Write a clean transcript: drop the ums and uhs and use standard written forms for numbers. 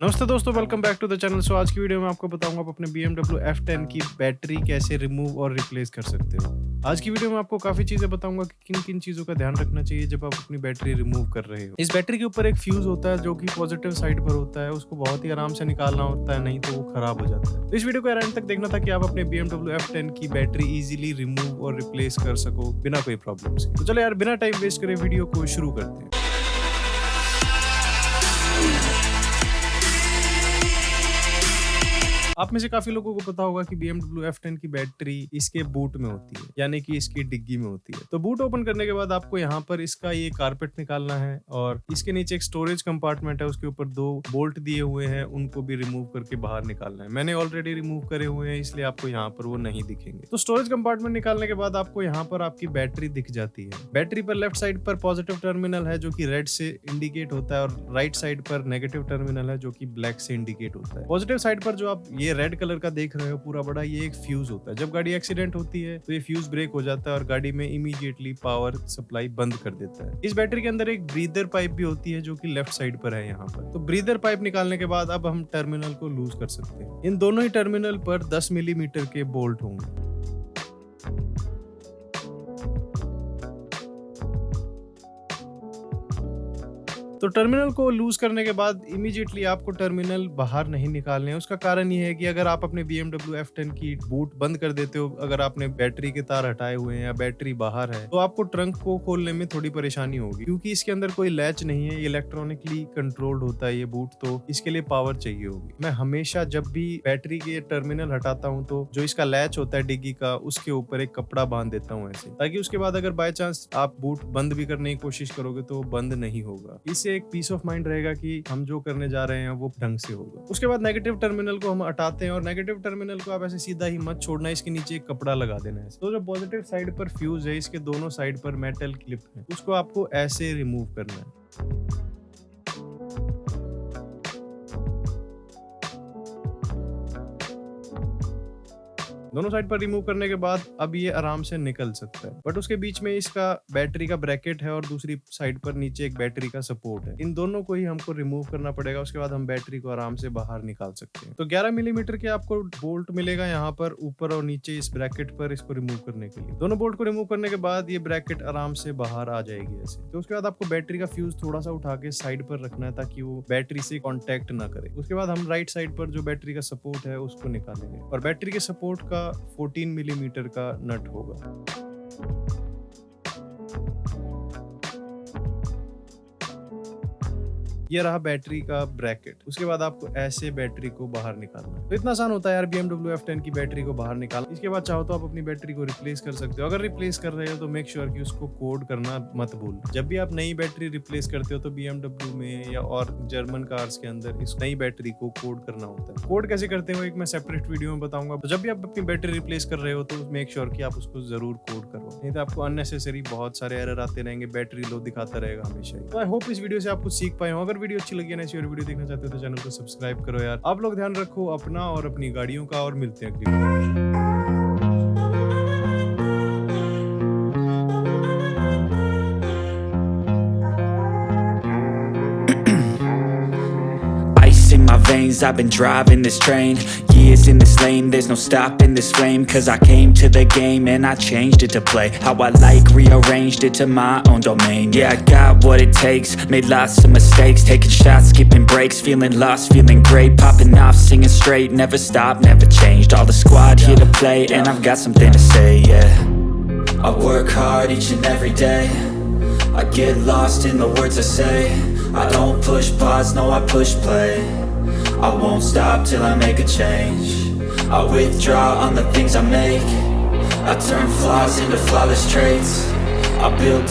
नमस्ते दोस्तों, welcome back to the channel. So आज की वीडियो में आपको बताऊंगा आप अपने BMW F10 की बैटरी कैसे रिमूव और रिप्लेस कर सकते हो। आज की वीडियो में आपको काफ़ी चीज़ें बताऊंगा कि किन किन चीज़ों का ध्यान रखना चाहिए जब आप अपनी बैटरी रिमूव कर रहे हो। इस बैटरी के ऊपर एक फ्यूज़ होता है जो कि पॉजिटिव साइड पर होता है, उसको बहुत ही आराम से निकालना होता है, नहीं तो वो खराब हो जाता है। तो इस वीडियो को एंड तक देखना था कि आप अपने BMW F10 की बैटरी इजीली रिमूव और रिप्लेस कर सको बिना कोई प्रॉब्लम के। तो चलो यार, बिना टाइम वेस्ट करे वीडियो को शुरू करते हैं। आप में से काफी लोगों को पता होगा कि BMW F10 की बैटरी इसके बूट में होती है, यानी कि इसकी डिग्गी में होती है। तो बूट ओपन करने के बाद आपको यहाँ पर इसका ये कारपेट निकालना है और इसके नीचे एक स्टोरेज कंपार्टमेंट है, उसके ऊपर 2 बोल्ट दिए हुए हैं, उनको भी रिमूव करके बाहर निकालना है। मैंने ऑलरेडी रिमूव करे हुए हैं, इसलिए आपको यहाँ पर वो नहीं दिखेंगे। तो स्टोरेज कंपार्टमेंट निकालने के बाद आपको यहाँ पर आपकी बैटरी दिख जाती है। बैटरी पर लेफ्ट साइड पर पॉजिटिव टर्मिनल है जो कि रेड से इंडिकेट होता है और राइट साइड पर नेगेटिव टर्मिनल है जो कि ब्लैक से इंडिकेट होता है। पॉजिटिव साइड पर जो आप ये रेड कलर का देख रहे हो पूरा बड़ा, ये एक फ्यूज होता है। जब गाड़ी एक्सीडेंट होती है तो ये फ्यूज ब्रेक हो जाता है और गाड़ी में इमीडिएटली पावर सप्लाई बंद कर देता है। इस बैटरी के अंदर एक ब्रीदर पाइप भी होती है जो कि लेफ्ट साइड पर है यहाँ पर। तो ब्रीदर पाइप निकालने के बाद अब हम टर्मिनल को लूज कर सकते हैं। इन दोनों ही टर्मिनल पर 10 मिलीमीटर के बोल्ट होंगे। तो टर्मिनल को लूज करने के बाद इमीडिएटली आपको टर्मिनल बाहर नहीं निकालने हैं। उसका कारण ये है कि अगर आप अपने BMW F10 की बूट बंद कर देते हो, अगर आपने बैटरी के तार हटाए हुए हैं या बैटरी बाहर है, तो आपको ट्रंक को खोलने में थोड़ी परेशानी होगी, क्योंकि इसके अंदर कोई लैच नहीं है, ये इलेक्ट्रॉनिकली कंट्रोल्ड होता है ये बूट, तो इसके लिए पावर चाहिए होगी। मैं हमेशा जब भी बैटरी के टर्मिनल हटाता हूँ तो जो इसका लैच होता है डिग्गी का, उसके ऊपर एक कपड़ा बांध देता हूँ ऐसे, ताकि उसके बाद अगर बाय चांस आप बूट बंद भी करने की कोशिश करोगे तो बंद नहीं होगा। एक पीस ऑफ माइंड रहेगा कि हम जो करने जा रहे हैं वो ढंग से होगा। उसके बाद नेगेटिव टर्मिनल को हम हटाते हैं और नेगेटिव टर्मिनल को आप ऐसे सीधा ही मत छोड़ना, इसके नीचे एक कपड़ा लगा देना है। तो जो पॉजिटिव साइड पर फ्यूज है, इसके दोनों साइड पर मेटल क्लिप है, उसको आपको ऐसे रिमूव करना है। दोनों साइड पर रिमूव करने के बाद अब ये आराम से निकल सकता है, बट उसके बीच में इसका बैटरी का ब्रैकेट है और दूसरी साइड पर नीचे एक बैटरी का सपोर्ट है। इन दोनों को ही हमको रिमूव करना पड़ेगा। उसके बाद हम बैटरी को आराम से बाहर निकाल सकते हैं। तो 11 मिलीमीटर के आपको बोल्ट मिलेगा यहाँ पर ऊपर और नीचे इस ब्रैकेट पर, इसको रिमूव करने के लिए। दोनों बोल्ट को रिमूव करने के बाद ये ब्रैकेट आराम से बाहर आ जाएगी ऐसे। तो उसके बाद आपको बैटरी का फ्यूज थोड़ा सा उठा के साइड पर रखना है ताकि वो बैटरी से कॉन्टेक्ट ना करे। उसके बाद हम राइट साइड पर जो बैटरी का सपोर्ट है उसको निकालेंगे और बैटरी के सपोर्ट का 14 मिलीमीटर का नट होगा। ये रहा बैटरी का ब्रैकेट। उसके बाद आपको ऐसे बैटरी को बाहर निकालना है। तो इतना आसान होता है यार BMW F10 की बैटरी को बाहर निकालना। इसके बाद चाहो तो आप अपनी बैटरी को रिप्लेस कर सकते हो। अगर रिप्लेस कर रहे हो तो मेक श्योर कि उसको कोड करना मत भूलना। जब भी आप नई बैटरी रिप्लेस करते हो तो BMW में या और जर्मन कार्स के अंदर इस नई बैटरी को कोड करना होता है। कोड कैसे करते हो एक मैं सेपरेट वीडियो में बताऊंगा। तो जब भी आप अपनी बैटरी रिप्लेस कर रहे हो तो मेक श्योर कि आप उसको जरूर कोड करो, नहीं तो आपको अननेसेसरी बहुत सारे एरर आते रहेंगे, बैटरी लो दिखाता रहेगा हमेशा। तो आई होप इस वीडियो से आप कुछ सीख पाए हो। अगर वीडियो अच्छी लगी है ना, ऐसी और वीडियो देखना चाहते हो तो चैनल को सब्सक्राइब करो यार। आप लोग ध्यान रखो अपना और अपनी गाड़ियों का, और मिलते हैं अगली video. In my veins, I've been driving this train, years in this lane, there's no stopping this flame, cause I came to the game and I changed it to play how I like, rearranged it to my own domain. Yeah, I got what it takes, made lots of mistakes, taking shots, skipping breaks, feeling lost, feeling great, popping off, singing straight, never stopped, never changed, all the squad here to play, and I've got something to say, yeah. I work hard each and every day, I get lost in the words I say, I don't push pause, no I push play, I won't stop till I make a change, I withdraw on the things I make, I turn flaws into flawless traits, I build